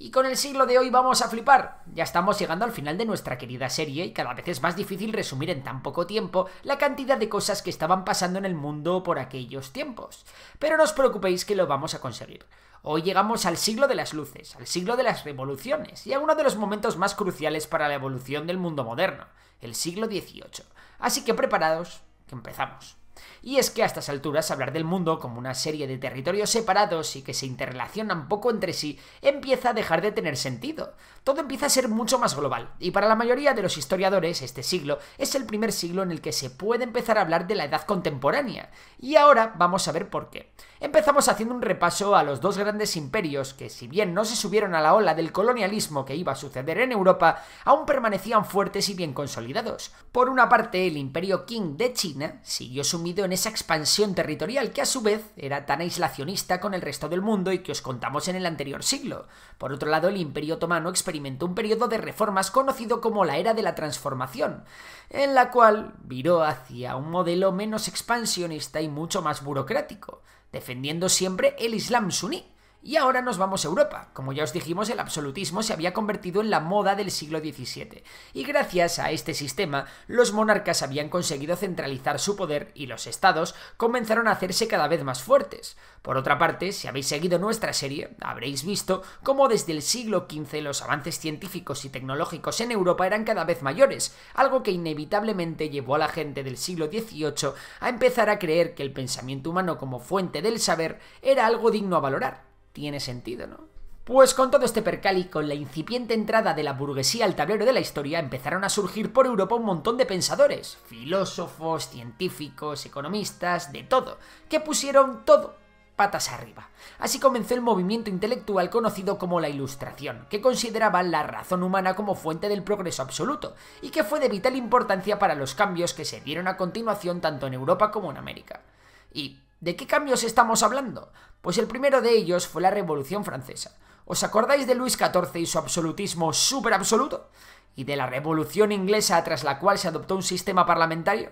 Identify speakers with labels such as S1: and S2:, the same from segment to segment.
S1: Y con el siglo de hoy vamos a flipar. Ya estamos llegando al final de nuestra querida serie y cada vez es más difícil resumir en tan poco tiempo la cantidad de cosas que estaban pasando en el mundo por aquellos tiempos. Pero no os preocupéis que lo vamos a conseguir. Hoy llegamos al siglo de las luces, al siglo de las revoluciones y a uno de los momentos más cruciales para la evolución del mundo moderno, el siglo XVIII. Así que preparados, que empezamos. Y es que a estas alturas hablar del mundo como una serie de territorios separados y que se interrelacionan poco entre sí empieza a dejar de tener sentido. Todo empieza a ser mucho más global, y para la mayoría de los historiadores este siglo es el primer siglo en el que se puede empezar a hablar de la edad contemporánea, y ahora vamos a ver por qué. Empezamos haciendo un repaso a los dos grandes imperios que, si bien no se subieron a la ola del colonialismo que iba a suceder en Europa, aún permanecían fuertes y bien consolidados. Por una parte, el imperio Qing de China siguió sumido en esa expansión territorial que a su vez era tan aislacionista con el resto del mundo y que os contamos en el anterior siglo. Por otro lado, el imperio otomano experimentó un periodo de reformas conocido como la Era de la Transformación, en la cual viró hacia un modelo menos expansionista y mucho más burocrático, defendiendo siempre el Islam suní. Y ahora nos vamos a Europa. Como ya os dijimos, el absolutismo se había convertido en la moda del siglo XVII, y gracias a este sistema, los monarcas habían conseguido centralizar su poder y los estados comenzaron a hacerse cada vez más fuertes. Por otra parte, si habéis seguido nuestra serie, habréis visto cómo desde el siglo XV los avances científicos y tecnológicos en Europa eran cada vez mayores, algo que inevitablemente llevó a la gente del siglo XVIII a empezar a creer que el pensamiento humano como fuente del saber era algo digno a valorar. Tiene sentido, ¿no? Pues con todo este percal y con la incipiente entrada de la burguesía al tablero de la historia empezaron a surgir por Europa un montón de pensadores, filósofos, científicos, economistas, de todo, que pusieron todo patas arriba. Así comenzó el movimiento intelectual conocido como la Ilustración, que consideraba la razón humana como fuente del progreso absoluto, y que fue de vital importancia para los cambios que se dieron a continuación tanto en Europa como en América. ¿Y de qué cambios estamos hablando? Pues el primero de ellos fue la Revolución Francesa. ¿Os acordáis de Luis XIV y su absolutismo súper absoluto? ¿Y de la Revolución Inglesa tras la cual se adoptó un sistema parlamentario?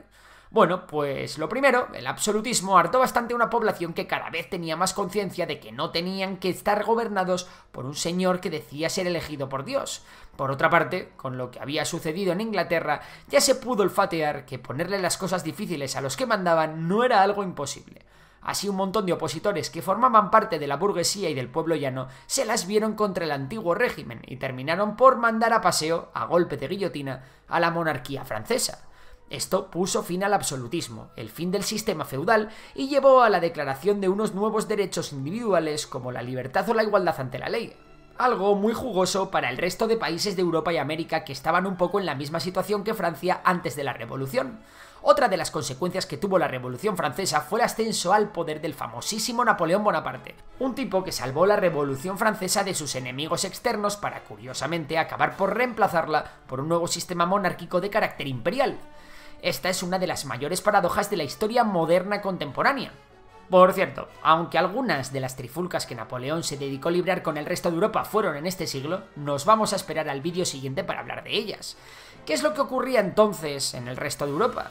S1: Bueno, pues lo primero, el absolutismo hartó bastante a una población que cada vez tenía más conciencia de que no tenían que estar gobernados por un señor que decía ser elegido por Dios. Por otra parte, con lo que había sucedido en Inglaterra, ya se pudo olfatear que ponerle las cosas difíciles a los que mandaban no era algo imposible. Así un montón de opositores que formaban parte de la burguesía y del pueblo llano se las vieron contra el antiguo régimen y terminaron por mandar a paseo, a golpe de guillotina, a la monarquía francesa. Esto puso fin al absolutismo, el fin del sistema feudal, y llevó a la declaración de unos nuevos derechos individuales como la libertad o la igualdad ante la ley. Algo muy jugoso para el resto de países de Europa y América que estaban un poco en la misma situación que Francia antes de la Revolución. Otra de las consecuencias que tuvo la Revolución Francesa fue el ascenso al poder del famosísimo Napoleón Bonaparte, un tipo que salvó la Revolución Francesa de sus enemigos externos para, curiosamente, acabar por reemplazarla por un nuevo sistema monárquico de carácter imperial. Esta es una de las mayores paradojas de la historia moderna contemporánea. Por cierto, aunque algunas de las trifulcas que Napoleón se dedicó a librar con el resto de Europa fueron en este siglo, nos vamos a esperar al vídeo siguiente para hablar de ellas. ¿Qué es lo que ocurría entonces en el resto de Europa?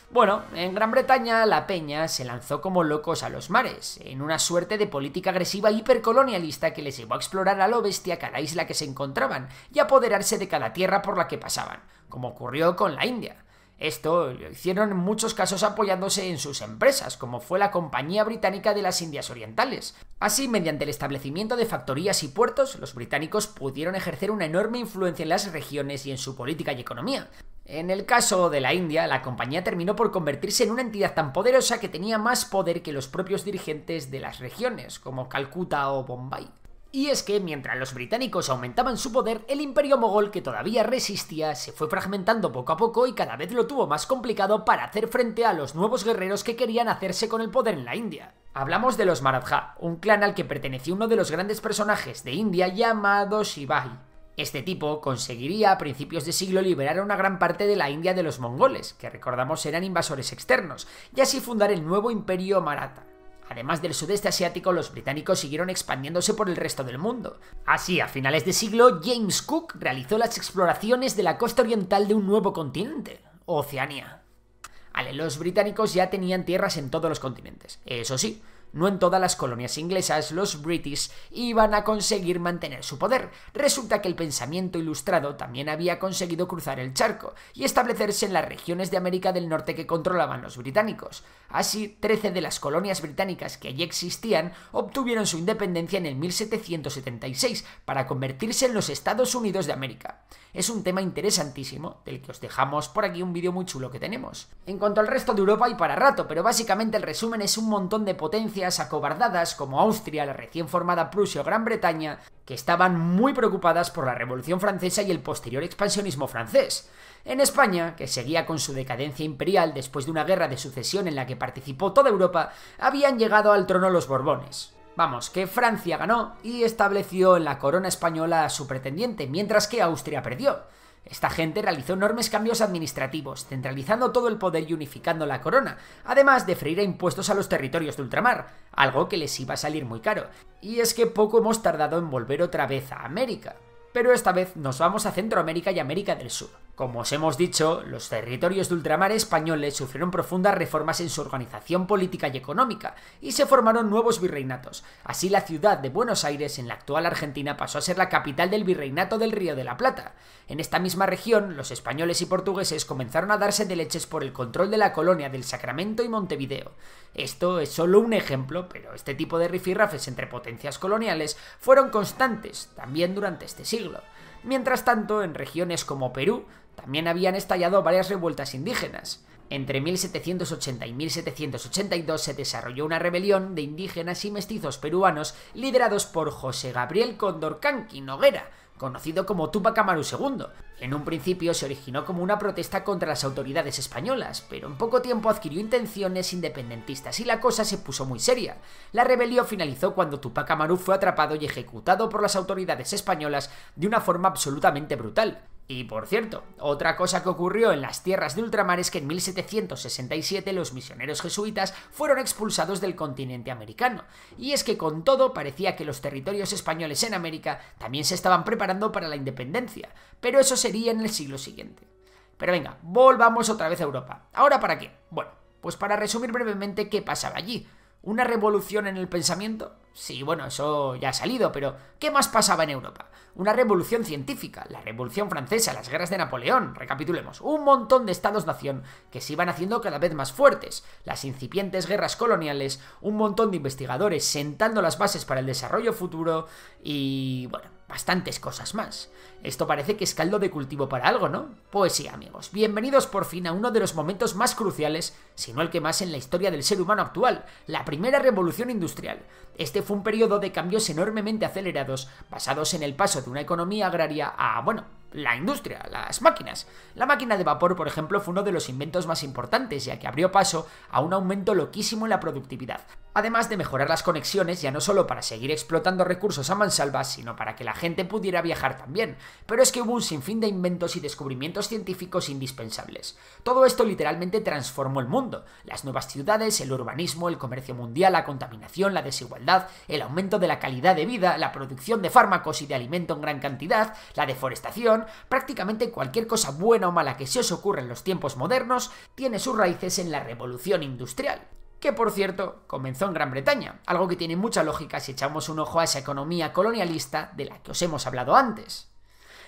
S1: Bueno, en Gran Bretaña la peña se lanzó como locos a los mares, en una suerte de política agresiva hipercolonialista que les llevó a explorar a lo bestia cada isla que se encontraban y apoderarse de cada tierra por la que pasaban, como ocurrió con la India. Esto lo hicieron en muchos casos apoyándose en sus empresas, como fue la Compañía Británica de las Indias Orientales. Así, mediante el establecimiento de factorías y puertos, los británicos pudieron ejercer una enorme influencia en las regiones y en su política y economía. En el caso de la India, la compañía terminó por convertirse en una entidad tan poderosa que tenía más poder que los propios dirigentes de las regiones, como Calcuta o Bombay. Y es que, mientras los británicos aumentaban su poder, el imperio mogol, que todavía resistía, se fue fragmentando poco a poco y cada vez lo tuvo más complicado para hacer frente a los nuevos guerreros que querían hacerse con el poder en la India. Hablamos de los Maratha, un clan al que perteneció uno de los grandes personajes de India llamado Shivaji. Este tipo conseguiría a principios de siglo liberar a una gran parte de la India de los mongoles, que recordamos eran invasores externos, y así fundar el nuevo imperio Maratha. Además del sudeste asiático, los británicos siguieron expandiéndose por el resto del mundo. Así, a finales de siglo, James Cook realizó las exploraciones de la costa oriental de un nuevo continente, Oceanía. Los británicos ya tenían tierras en todos los continentes. Eso sí, no en todas las colonias inglesas los British iban a conseguir mantener su poder. Resulta que el pensamiento ilustrado también había conseguido cruzar el charco y establecerse en las regiones de América del Norte que controlaban los británicos. Así, 13 de las colonias británicas que allí existían obtuvieron su independencia en el 1776 para convertirse en los Estados Unidos de América. Es un tema interesantísimo, del que os dejamos por aquí un vídeo muy chulo que tenemos. En cuanto al resto de Europa hay para rato, pero básicamente el resumen es un montón de potencias acobardadas como Austria, la recién formada Prusia o Gran Bretaña, que estaban muy preocupadas por la Revolución Francesa y el posterior expansionismo francés. En España, que seguía con su decadencia imperial después de una guerra de sucesión en la que participó toda Europa, habían llegado al trono los Borbones. Vamos, que Francia ganó y estableció en la corona española a su pretendiente, mientras que Austria perdió. Esta gente realizó enormes cambios administrativos, centralizando todo el poder y unificando la corona, además de freír impuestos a los territorios de ultramar, algo que les iba a salir muy caro. Y es que poco hemos tardado en volver otra vez a América. Pero esta vez nos vamos a Centroamérica y América del Sur. Como os hemos dicho, los territorios de ultramar españoles sufrieron profundas reformas en su organización política y económica, y se formaron nuevos virreinatos. Así la ciudad de Buenos Aires, en la actual Argentina, pasó a ser la capital del virreinato del Río de la Plata. En esta misma región, los españoles y portugueses comenzaron a darse de leches por el control de la colonia del Sacramento y Montevideo. Esto es solo un ejemplo, pero este tipo de rifirrafes entre potencias coloniales fueron constantes, también durante este siglo. Mientras tanto, en regiones como Perú, también habían estallado varias revueltas indígenas. Entre 1780 y 1782 se desarrolló una rebelión de indígenas y mestizos peruanos liderados por José Gabriel Condorcanqui Noguera, conocido como Túpac Amaru II. En un principio se originó como una protesta contra las autoridades españolas, pero en poco tiempo adquirió intenciones independentistas y la cosa se puso muy seria. La rebelión finalizó cuando Túpac Amaru fue atrapado y ejecutado por las autoridades españolas de una forma absolutamente brutal. Y por cierto, otra cosa que ocurrió en las tierras de ultramar es que en 1767 los misioneros jesuitas fueron expulsados del continente americano. Y es que con todo parecía que los territorios españoles en América también se estaban preparando para la independencia, pero eso sería en el siglo siguiente. Pero venga, volvamos otra vez a Europa. ¿Ahora para qué? Bueno, pues para resumir brevemente qué pasaba allí. ¿Una revolución en el pensamiento? Sí, bueno, eso ya ha salido, pero ¿qué más pasaba en Europa? Una revolución científica, la Revolución Francesa, las guerras de Napoleón, recapitulemos, un montón de estados-nación que se iban haciendo cada vez más fuertes, las incipientes guerras coloniales, un montón de investigadores sentando las bases para el desarrollo futuro y, bueno, bastantes cosas más. Esto parece que es caldo de cultivo para algo, ¿no? Pues sí, amigos, bienvenidos por fin a uno de los momentos más cruciales, si no el que más en la historia del ser humano actual, la primera revolución industrial. Este fue un periodo de cambios enormemente acelerados, basados en el paso de una economía agraria a, bueno, la industria, las máquinas. La máquina de vapor, por ejemplo, fue uno de los inventos más importantes, ya que abrió paso a un aumento loquísimo en la productividad. Además de mejorar las conexiones, ya no solo para seguir explotando recursos a mansalva, sino para que la gente pudiera viajar también. Pero es que hubo un sinfín de inventos y descubrimientos científicos indispensables. Todo esto literalmente transformó el mundo. Las nuevas ciudades, el urbanismo, el comercio mundial, la contaminación, la desigualdad, el aumento de la calidad de vida, la producción de fármacos y de alimento en gran cantidad, la deforestación, prácticamente cualquier cosa buena o mala que se os ocurra en los tiempos modernos tiene sus raíces en la revolución industrial. Que por cierto, comenzó en Gran Bretaña, algo que tiene mucha lógica si echamos un ojo a esa economía colonialista de la que os hemos hablado antes.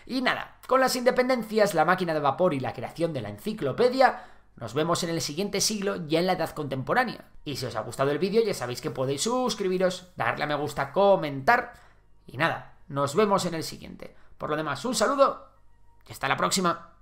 S1: Y nada, con las independencias, la máquina de vapor y la creación de la enciclopedia, nos vemos en el siguiente siglo, ya en la edad contemporánea. Y si os ha gustado el vídeo, ya sabéis que podéis suscribiros, darle a me gusta, comentar, y nada, nos vemos en el siguiente. Por lo demás, un saludo y hasta la próxima.